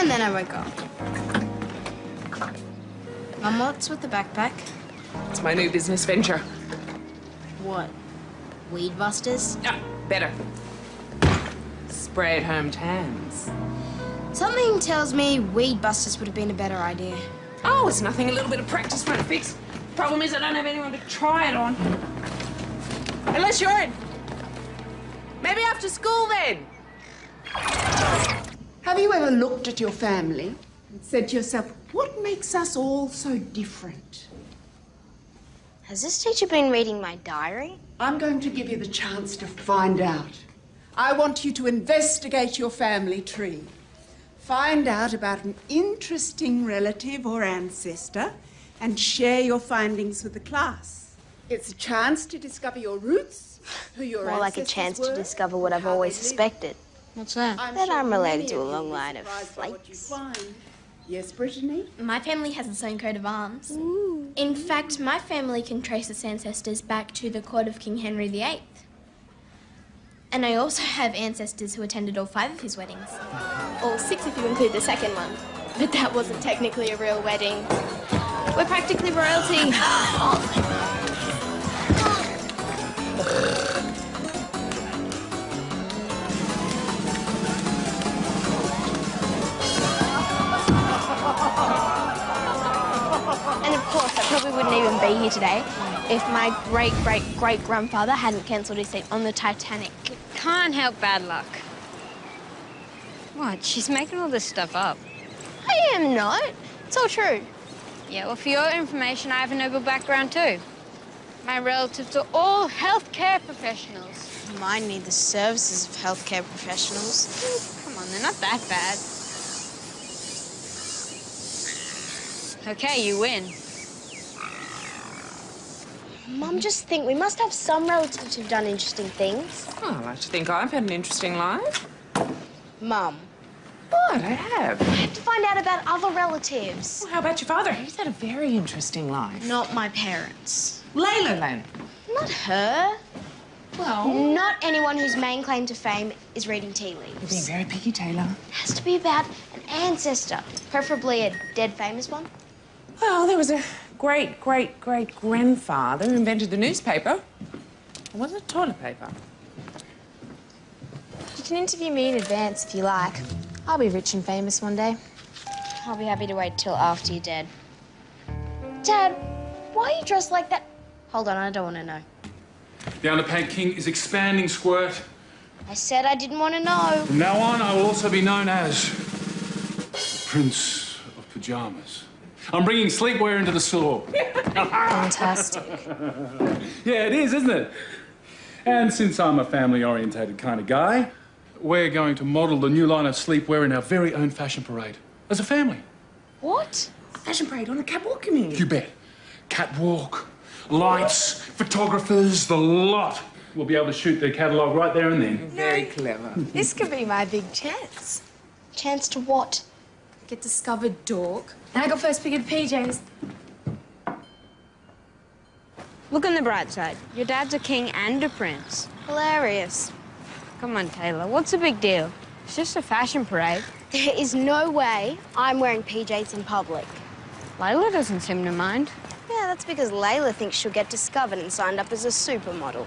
And then I woke up. Mum, what's with the backpack? It's my new business venture. What? Weed busters? Ah, better. Spray at home tans. Something tells me weed busters would have been a better idea. Oh, it's nothing. A little bit of practice won't fix. Problem is I don't have anyone to try it on. Unless you're in. Maybe after school then. Have you ever looked at your family and said to yourself, what makes us all so different? Has this teacher been reading my diary? I'm going to give you the chance to find out. I want you to investigate your family tree. Find out about an interesting relative or ancestor and share your findings with the class. It's a chance to discover your roots, who your More like a ancestors chance were, to discover what I've always suspected. What's that? That sure I'm related many to a of you long will be line of surprised by what you flakes. find. Yes, Brittany? My family has its own coat of arms. Ooh. In fact, my family can trace its ancestors back to the court of King Henry VIII. And I also have ancestors who attended all 5 of his weddings. All 6 if you include the second one. But that wasn't technically a real wedding. We're practically royalty. And of course, I probably wouldn't even be here today if my great-great-great-grandfather hadn't cancelled his seat on the Titanic. Can't help bad luck. What? She's making all this stuff up. I am not. It's all true. Yeah, well, for your information, I have a noble background too. My relatives are all healthcare professionals. Mine need the services of healthcare professionals. Come on, they're not that bad. Okay, you win. Mum, just think, we must have some relatives who've done interesting things. Oh, I like to think I've had an interesting life. Mum, What? I have. I have to find out about other relatives. Well, how about your father? He's had a very interesting life. Not my parents. Layla. Not her. Well... Not anyone whose main claim to fame is reading tea You're being leaves. very picky, Taylor. It has to be about an ancestor, preferably a dead famous one. Well, there was a great-great-great-grandfather who invented the newspaper. It wasn't toilet paper. You can interview me in advance if you like. I'll be rich and famous one day. I'll be happy to wait till after you're dead. Dad, why are you dressed like that? Hold on, I don't want to know. The Underpaid King is expanding, Squirt. I said I didn't want to know. From now on, I will also be known as Prince of Pyjamas. I'm bringing sleepwear into the store. Fantastic. Yeah, it is, isn't it? And since I'm a family-orientated kind of guy, we're going to model the new line of sleepwear in our very own fashion parade. As a family. What? Fashion parade on the catwalk, you mean? You bet. Catwalk, lights, photographers, the lot. We'll be able to shoot their catalogue right there and then. Very clever. This could be my big chance. Chance to what? Get discovered, dork. And I got first pick at PJs. Look on the bright side. Your dad's a king and a prince. Hilarious. Come on, Taylor. What's the big deal? It's just a fashion parade. There is no way I'm wearing PJs in public. Layla doesn't seem to mind. Yeah, that's because Layla thinks she'll get discovered and signed up as a supermodel.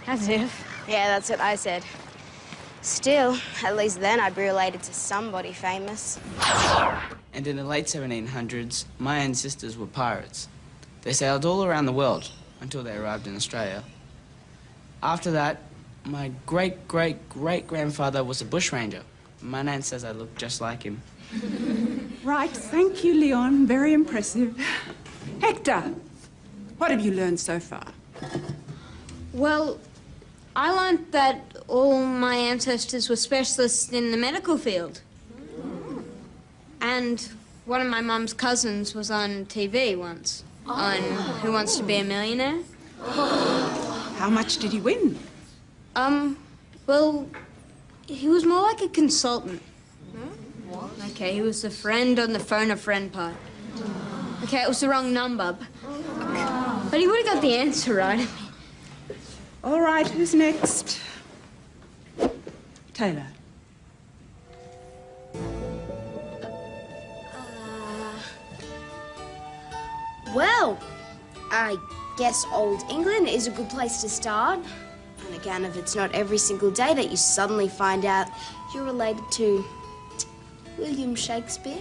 As if. Yeah, that's what I said. Still, at least then I'd be related to somebody famous. And in the late 1700s, my ancestors were pirates. They sailed all around the world until they arrived in Australia. After that, my great-great-great-grandfather was a bushranger. My nan says I look just like him. Right, thank you, Leon. Very impressive. Hector, what have you learned so far? Well, I learned that all my ancestors were specialists in the medical field. And one of my mum's cousins was on TV once, on Who Wants to Be a Millionaire. How much did he win? Well, he was more like a consultant. Okay, he was a friend on the phone a friend part. Okay, it was the wrong number. But he would have got the answer right. All right, who's next? Taylor. Well, I guess Old England is a good place to start. And again, if it's not every single day that you suddenly find out you're related to William Shakespeare.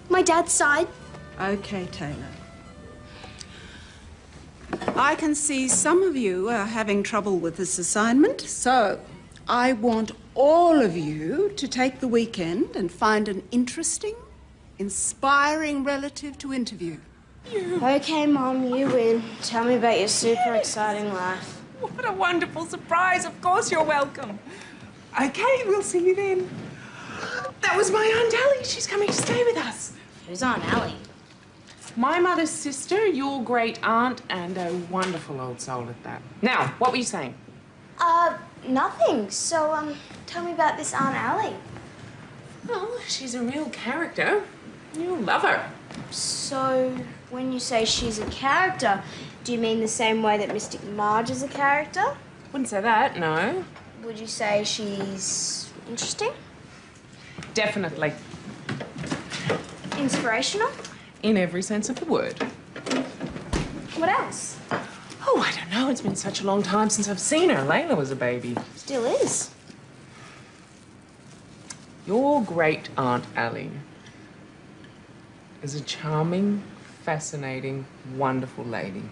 My dad's side. Okay, Taylor. I can see some of you are having trouble with this assignment, so I want all of you to take the weekend and find an interesting, inspiring relative to interview. Okay, Mom, you win. Tell me about your super exciting life. What a wonderful surprise. Of course you're welcome. Okay, we'll see you then. That was my Aunt Allie. She's coming to stay with us. Who's Aunt Allie? My mother's sister, your great aunt, and a wonderful old soul at that. Now, what were you saying? Nothing. So, tell me about this Aunt Allie. Well, she's a real character. You'll love her. So, when you say she's a character, do you mean the same way that Mystic Marge is a character? Wouldn't say that, no. Would you say she's interesting? Definitely. Inspirational? In every sense of the word. What else? Oh, I don't know. It's been such a long time since I've seen her. Layla was a baby. Still is. Your great Aunt Allie is a charming, fascinating, wonderful lady.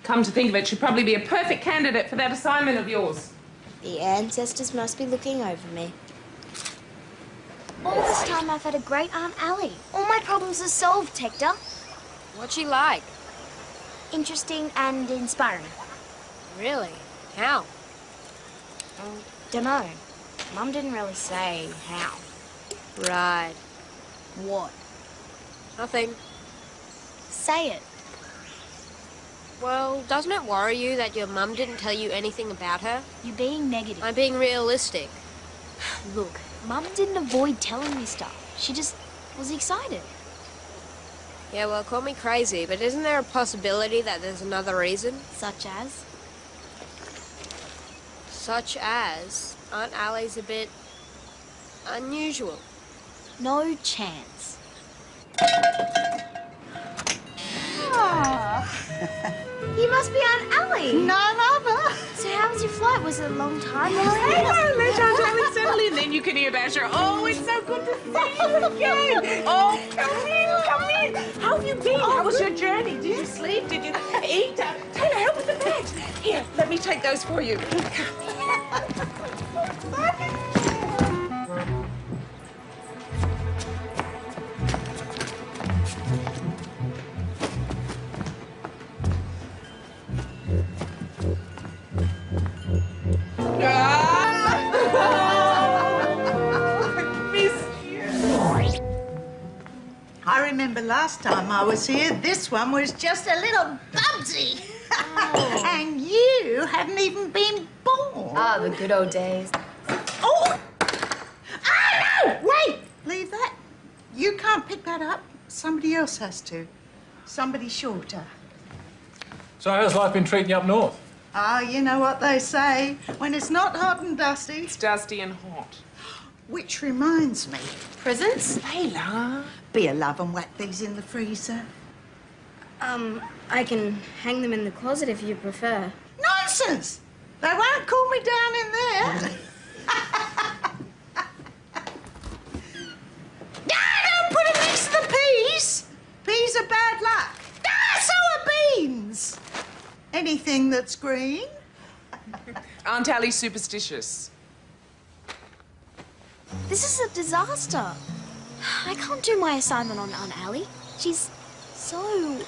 Come to think of it, she'd probably be a perfect candidate for that assignment of yours. The ancestors must be looking over me. All this time I've had a great Aunt Allie. All my problems are solved, Hector. What's she like? Interesting and inspiring. Really? How? Dunno. Mum didn't really say how. Right. What? Nothing. Say it. Well, doesn't it worry you that your mum didn't tell you anything about her? You're being negative. I'm being realistic. Look, Mum didn't avoid telling me stuff. She just was excited. Yeah, well, call me crazy, but isn't there a possibility that there's another reason? Such as? Such as Aunt Allie's a bit unusual. No chance. You must be Aunt Allie. No, Mother. So how was your flight? Was it a long time? Let Aunt Allie settle in, then you can hear about her. Oh, it's so good to see you again. Oh, come in. How have you been? How was your journey? Did you sleep? Did you eat? Taylor, help with the bags. Here, let me take those for you. I remember last time I was here, this one was just a little bubsy. And you hadn't even been born. Ah, the good old days. Oh! Ah, no! Wait! Leave that. You can't pick that up. Somebody else has to. Somebody shorter. So how's life been treating you up north? Ah, you know what they say. When it's not hot and dusty. It's dusty and hot. Which reminds me. Presents? Layla. Be a love and whack these in the freezer. I can hang them in the closet if you prefer. Nonsense! They won't cool me down in there. No, don't put them next to the peas. Peas are bad luck. Ah, so are beans. Anything that's green. Aunt Allie's superstitious. This is a disaster. I can't do my assignment on Aunt Allie. She's so...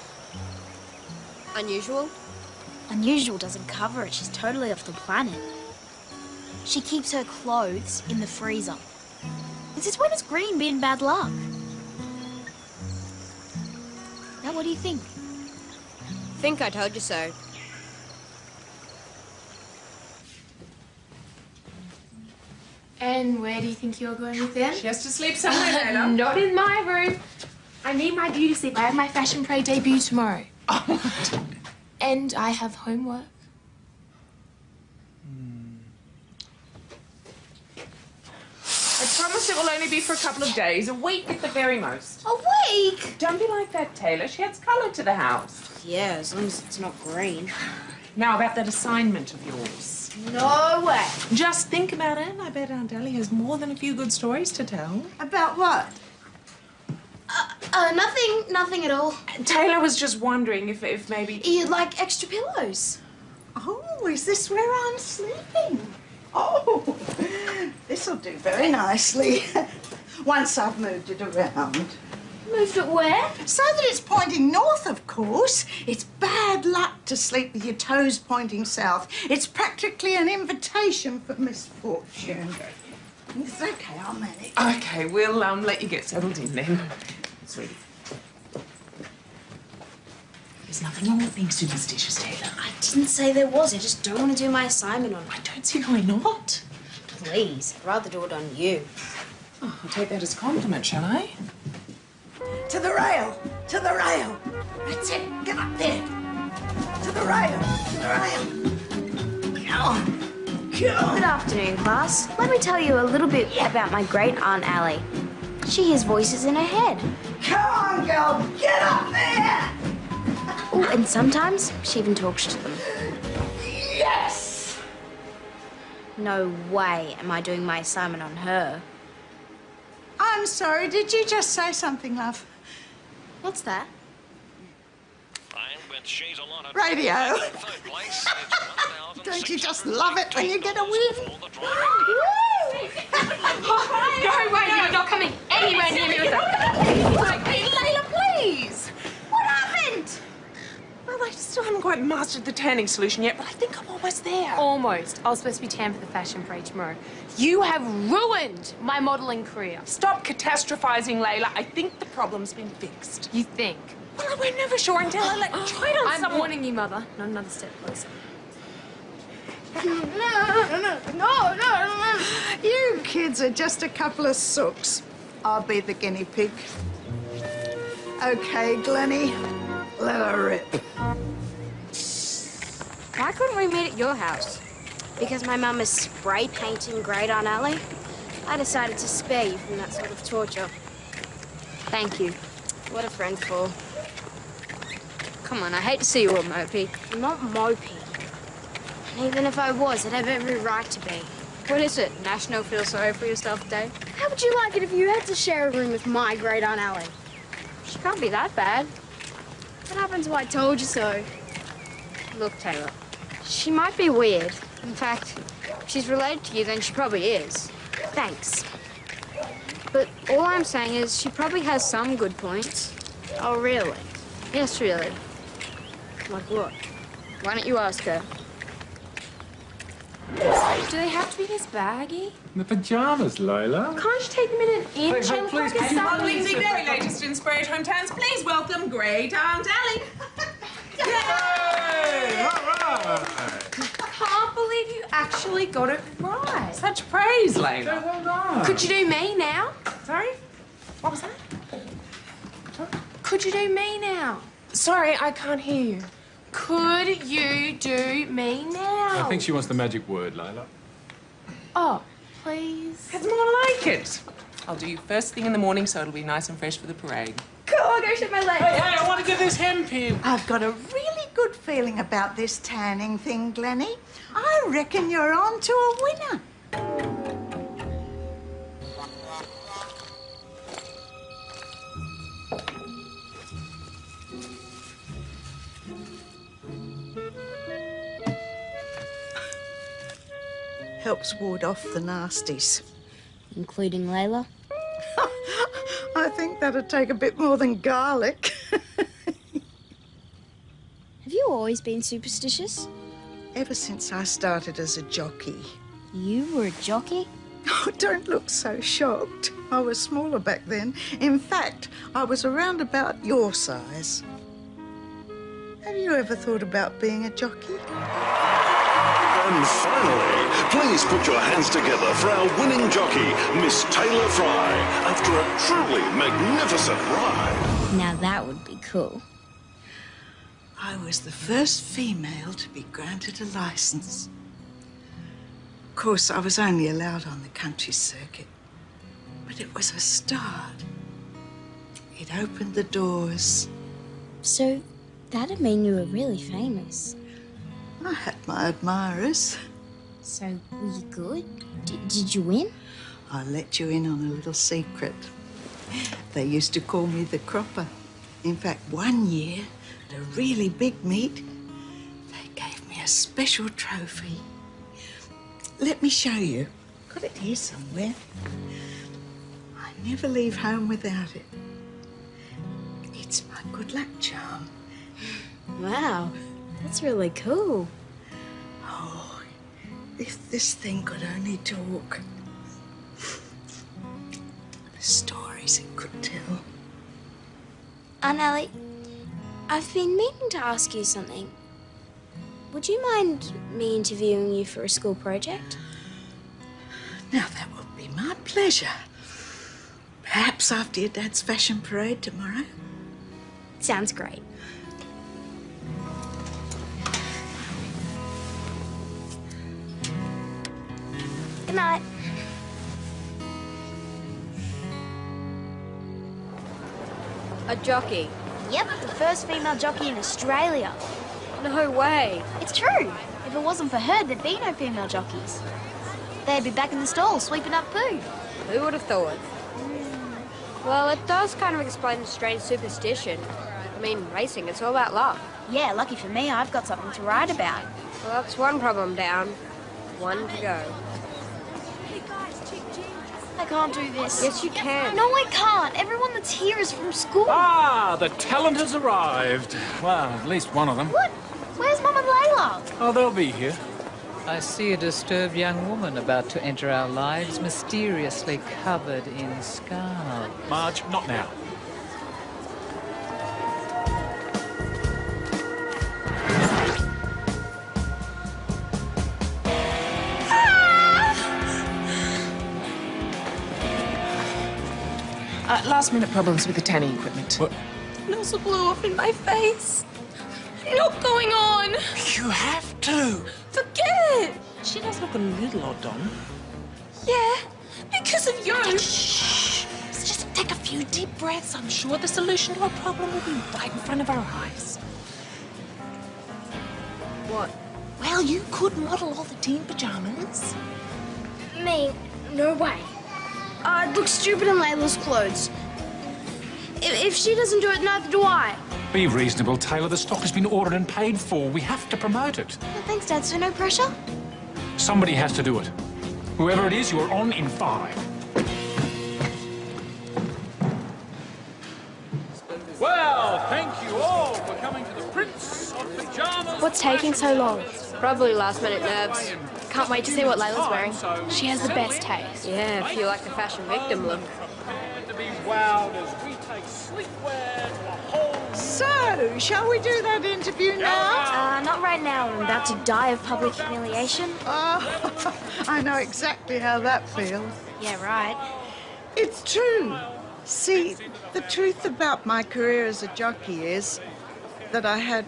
Unusual? Unusual doesn't cover it. She's totally off the planet. She keeps her clothes in the freezer. And since when has green been bad luck? Now, what do you think? Think I told you so. And where do you think you're going with them? She has to sleep somewhere, Layla. Not in my room. I need my beauty sleep. I have my Fashion Parade debut tomorrow. Oh, And I have homework. I promise it will only be for a couple of days, a week at the very most. A week? Don't be like that, Taylor. She adds colour to the house. Yeah, as long as it's not green. Now, about that assignment of yours. No way. Just think about it. I bet Aunt Ellie has more than a few good stories to tell. About what? Nothing at all. Taylor was just wondering if maybe... You'd like extra pillows? Oh, is this where I'm sleeping? Oh, this'll do very nicely. Once I've moved it around. Moved it where? So that it's pointing north, of course. It's bad luck to sleep with your toes pointing south. It's practically an invitation for misfortune. It's okay, I'll manage. Okay, we'll let you get settled in then. Sweetie. There's nothing wrong with being superstitious, Taylor. I didn't say there was. I just don't want to do my assignment on it. I don't see why not. Please, I'd rather do it on you. Oh, I'll take that as a compliment, shall I? To the rail! To the rail! That's it! Get up there! To the rail! To the rail! Come on! Good afternoon, class. Let me tell you a little bit about my great Aunt Allie. She hears voices in her head. Come on, girl! Get up there! Oh, and sometimes she even talks to them. Yes! No way am I doing my assignment on her. I'm sorry, did you just say something, love? What's that? Radio. Don't you just love it when you get a win? No way, you're not coming anywhere near me with that. Layla, please! What happened? Well, I still haven't quite mastered the tanning solution yet, but I think I'm almost there. Almost. I was supposed to be tan for the fashion parade tomorrow. You have ruined my modelling career. Stop catastrophizing, Layla. I think the problem's been fixed. You think? Well, we're never sure until I try it on I'm someone. warning you, Mother. Not another step closer. No. You kids are just a couple of sooks. I'll be the guinea pig. Okay, Glennie, let her rip. Why couldn't we meet at your house? Because my mum is spray painting great Aunt Allie, I decided to spare you from that sort of torture. Thank you. What a friend for. Come on, I hate to see you all mopey. I'm not mopey. And even if I was, I'd have every right to be. What is it? National Feel Sorry for Yourself Day? How would you like it if you had to share a room with my great Aunt Allie? She can't be that bad. What happens if I told you so? Look, Taylor. She might be weird. In fact, if she's related to you, then she probably is. Thanks. But all I'm saying is she probably has some good points. Oh, really? Yes, really. Like what? Why don't you ask her? Do they have to be this baggy? The pajamas, Layla. Can't you take them in an inch? Hey, I look please, like a can you Well, sapling. with the very latest in Spray Time Tans, please welcome Great Aunt Ellie. Hey, all right. Can't believe you actually got it right. Such praise, Layla. Well done. Could you do me now? Sorry? What was that? Could you do me now? Sorry, I can't hear you. Could you do me now? I think she wants the magic word, Layla. Oh, please. It's more like it. I'll do you first thing in the morning so it'll be nice and fresh for the parade. Cool, I'll go shave my legs. Hey, I want to get this hemp I've got a really good feeling about this tanning thing, Glennie. I reckon you're on to a winner. Helps ward off the nasties. Including Layla? I think that'd take a bit more than garlic. Have you always been superstitious? Ever since I started as a jockey. You were a jockey? Oh, don't look so shocked. I was smaller back then. In fact, I was around about your size. Have you ever thought about being a jockey? And finally, please put your hands together for our winning jockey, Miss Taylor Fry, after a truly magnificent ride. Now that would be cool. I was the first female to be granted a license. Of course, I was only allowed on the country circuit. it was a start. It opened the doors. So that'd mean you were really famous. I had my admirers. So were you good? Did you win? I'll let you in on a little secret. They used to call me the Cropper. In fact, one year, at a really big meet, they gave me a special trophy. Let me show you. Got it here somewhere. I never leave home without it. It's my good luck charm. Wow, that's really cool. Oh, if this thing could only talk. The stories it could tell. Aunt Ellie, I've been meaning to ask you something. Would you mind me interviewing you for a school project? Now, that would be my pleasure. Perhaps after your dad's fashion parade tomorrow. Sounds great. Good night. A jockey? Yep, the first female jockey in Australia. No way. It's true. If it wasn't for her, there'd be no female jockeys. They'd be back in the stall sweeping up poo. Who would have thought? Well, it does kind of explain the strange superstition. I mean, racing, it's all about luck. Yeah, lucky for me, I've got something to write about. Well, that's one problem down. One to go. I can't do this. Yes, you can. No, I can't. Everyone that's here is from school. Ah, the talent has arrived. Well, at least one of them. What? Where's Mum and Layla? Oh, they'll be here. I see a disturbed young woman about to enter our lives, mysteriously covered in scarves. Marge, not now. Last-minute problems with the tanning equipment. What? Nozzle blew off in my face. Not going on. You have to. Forget it. She does look a little odd, Dom. Yeah, because of you. Shh. Let's just take a few deep breaths. I'm sure the solution to our problem will be right in front of our eyes. What? Well, you could model all the team pajamas. Me? No way. I'd look stupid in Layla's clothes. If she doesn't do it, neither do I. Be reasonable, Taylor. The stock has been ordered and paid for. We have to promote it. Well, thanks, Dad, so no pressure? Somebody has to do it. Whoever it is, you're on in 5. Well, thank you all for coming to the Prince of Pyjamas. What's taking so long? Probably last-minute nerves. Can't wait to see what Layla's wearing. She has the best taste. Yeah, if you like the fashion victim look. Prepare to be wowed as we take sleepwear to a whole... So, shall we do that interview now? Not right now. I'm about to die of public humiliation. Oh, I know exactly how that feels. Yeah, right. It's true. See, the truth about my career as a jockey is that I had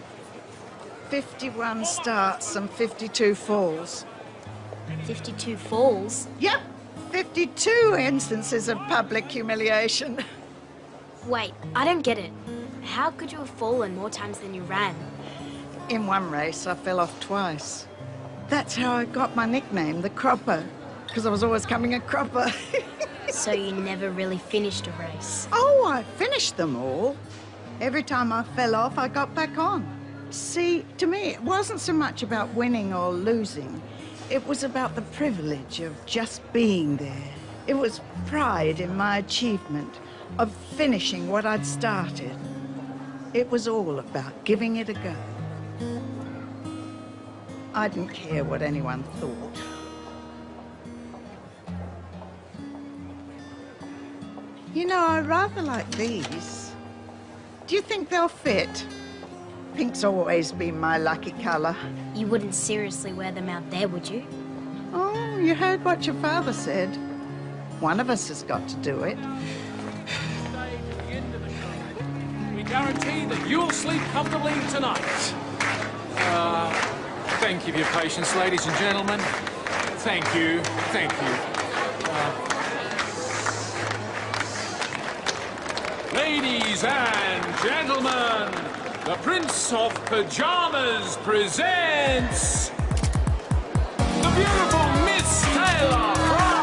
51 starts and 52 falls. 52 falls. Yep, 52 instances of public humiliation. Wait, I don't get it. How could you have fallen more times than you ran? In one race, I fell off twice. That's how I got my nickname, the Cropper, because I was always coming a cropper. So you never really finished a race? Oh, I finished them all. Every time I fell off, I got back on. See, to me, it wasn't so much about winning or losing. It was about the privilege of just being there. It was pride in my achievement of finishing what I'd started. It was all about giving it a go. I didn't care what anyone thought. You know, I rather like these. Do you think they'll fit? Pink's always been my lucky colour. You wouldn't seriously wear them out there, would you? Oh, you heard what your father said. One of us has got to do it. We guarantee that you'll sleep comfortably tonight. Thank you for your patience, ladies and gentlemen. Thank you. Thank you. Ladies and gentlemen, the Prince of Pajamas presents the beautiful Miss Taylor Fry.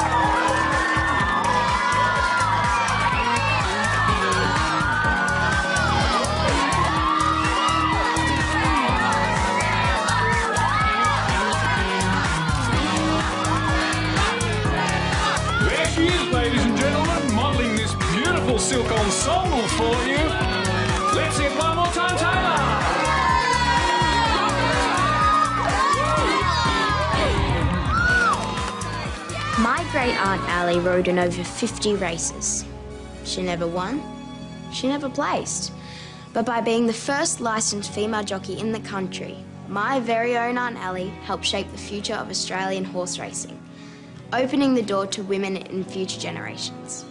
There she is, ladies and gentlemen, modelling this beautiful silk ensemble for you. Let's hear it one more time, Taylor. My great aunt Allie rode in over 50 races. She never won, she never placed. But by being the first licensed female jockey in the country, my very own Aunt Allie helped shape the future of Australian horse racing, opening the door to women in future generations.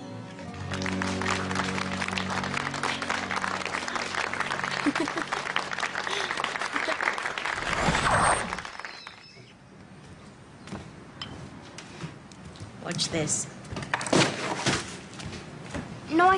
Watch this. No, I